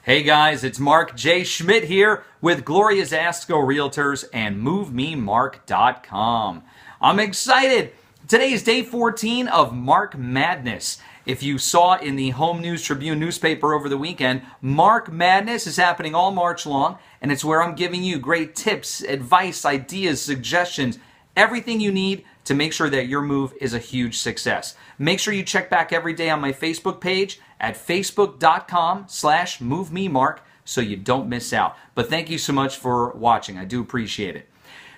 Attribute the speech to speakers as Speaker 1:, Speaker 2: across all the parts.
Speaker 1: Hey guys, it's Mark J. Schmidt here with Gloria's Asco Realtors and MoveMeMark.com. I'm excited. Today is day 14 of Mark Madness. If you saw in the Home News Tribune newspaper over the weekend, Mark Madness is happening all March long, and it's where I'm giving you great tips, advice, ideas, suggestions, everything you need to make sure that your move is a huge success. Make sure you check back every day on my Facebook page at facebook.com/MoveMeMark so you don't miss out. But thank you so much for watching. I do appreciate it.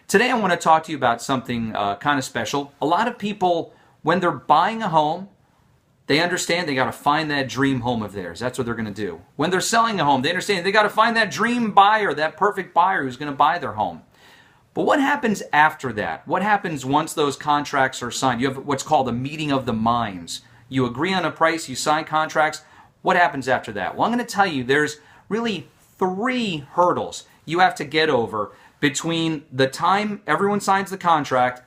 Speaker 1: Today I want to talk to you about something kind of special. A lot of people, when they're buying a home, they understand they got to find that dream home of theirs. That's what they're going to do. When they're selling a home, they understand they got to find that dream buyer, that perfect buyer who's going to buy their home. But what happens after that? What happens once those contracts are signed? You have what's called a meeting of the minds. You agree on a price, you sign contracts. What happens after that? Well, I'm going to tell you there's really 3 hurdles you have to get over between the time everyone signs the contract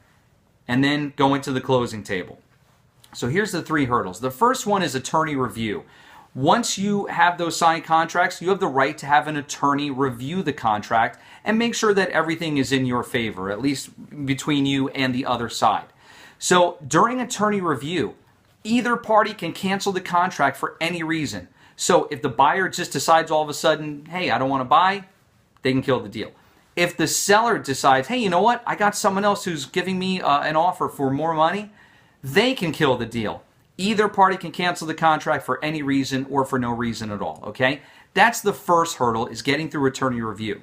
Speaker 1: and then going to the closing table. So here's the 3 hurdles. The first one is attorney review. Once you have those signed contracts, you have the right to have an attorney review the contract and make sure that everything is in your favor, at least between you and the other side. So during attorney review, either party can cancel the contract for any reason. So if the buyer just decides all of a sudden, hey, I don't want to buy, they can kill the deal. If the seller decides, hey, you know what, I got someone else who's giving me an offer for more money, they can kill the deal. Either party can cancel the contract for any reason or for no reason at all, okay? That's the first hurdle, is getting through attorney review.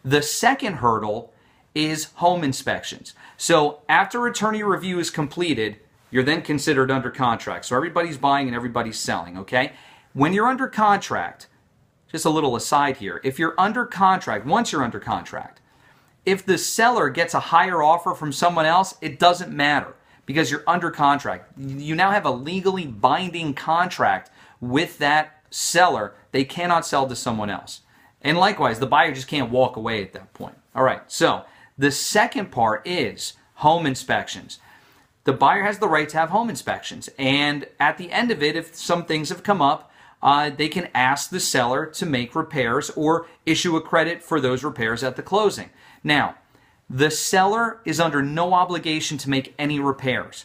Speaker 1: The second hurdle is home inspections. So after attorney review is completed, you're then considered under contract. So everybody's buying and everybody's selling, okay? When you're under contract, just a little aside here, if you're under contract, once you're under contract, if the seller gets a higher offer from someone else, it doesn't matter, because you're under contract. You now have a legally binding contract with that seller. They cannot sell to someone else. And likewise, the buyer just can't walk away at that point. All right, so the second part is home inspections. The buyer has the right to have home inspections. And at the end of it, if some things have come up, they can ask the seller to make repairs or issue a credit for those repairs at the closing. Now, the seller is under no obligation to make any repairs,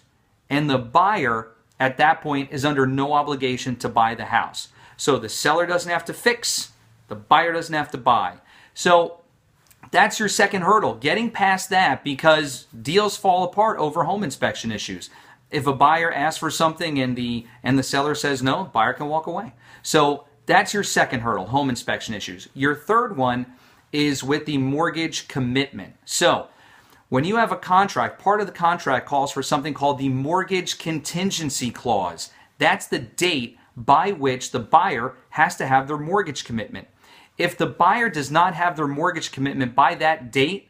Speaker 1: and the buyer at that point is under no obligation to buy the house. So the seller doesn't have to fix, the buyer doesn't have to buy. So that's your second hurdle, getting past that, because deals fall apart over home inspection issues. If a buyer asks for something and the seller says no, buyer can walk away. So that's your second hurdle, home inspection issues. Your third one is with the mortgage commitment. So when you have a contract, part of the contract calls for something called the mortgage contingency clause. That's the date by which the buyer has to have their mortgage commitment. If the buyer does not have their mortgage commitment by that date,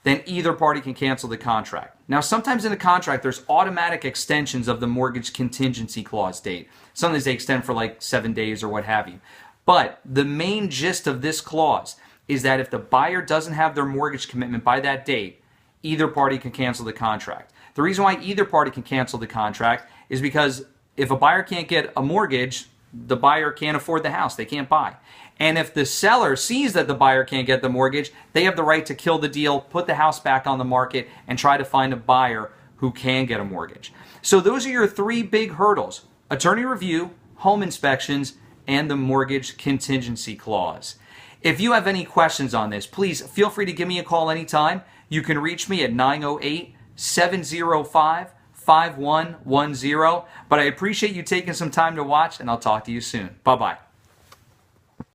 Speaker 1: then either party can cancel the contract. Now, sometimes in a contract, there's automatic extensions of the mortgage contingency clause date. Sometimes they extend for like 7 days or what have you. But the main gist of this clause is that if the buyer doesn't have their mortgage commitment by that date, either party can cancel the contract. The reason why either party can cancel the contract is because if a buyer can't get a mortgage, the buyer can't afford the house. They can't buy. And if the seller sees that the buyer can't get the mortgage, they have the right to kill the deal, put the house back on the market, and try to find a buyer who can get a mortgage. So those are your 3 big hurdles: attorney review, home inspections, and the mortgage contingency clause. If you have any questions on this, please feel free to give me a call anytime. You can reach me at 908-705-5110. But I appreciate you taking some time to watch, and I'll talk to you soon. Bye-bye.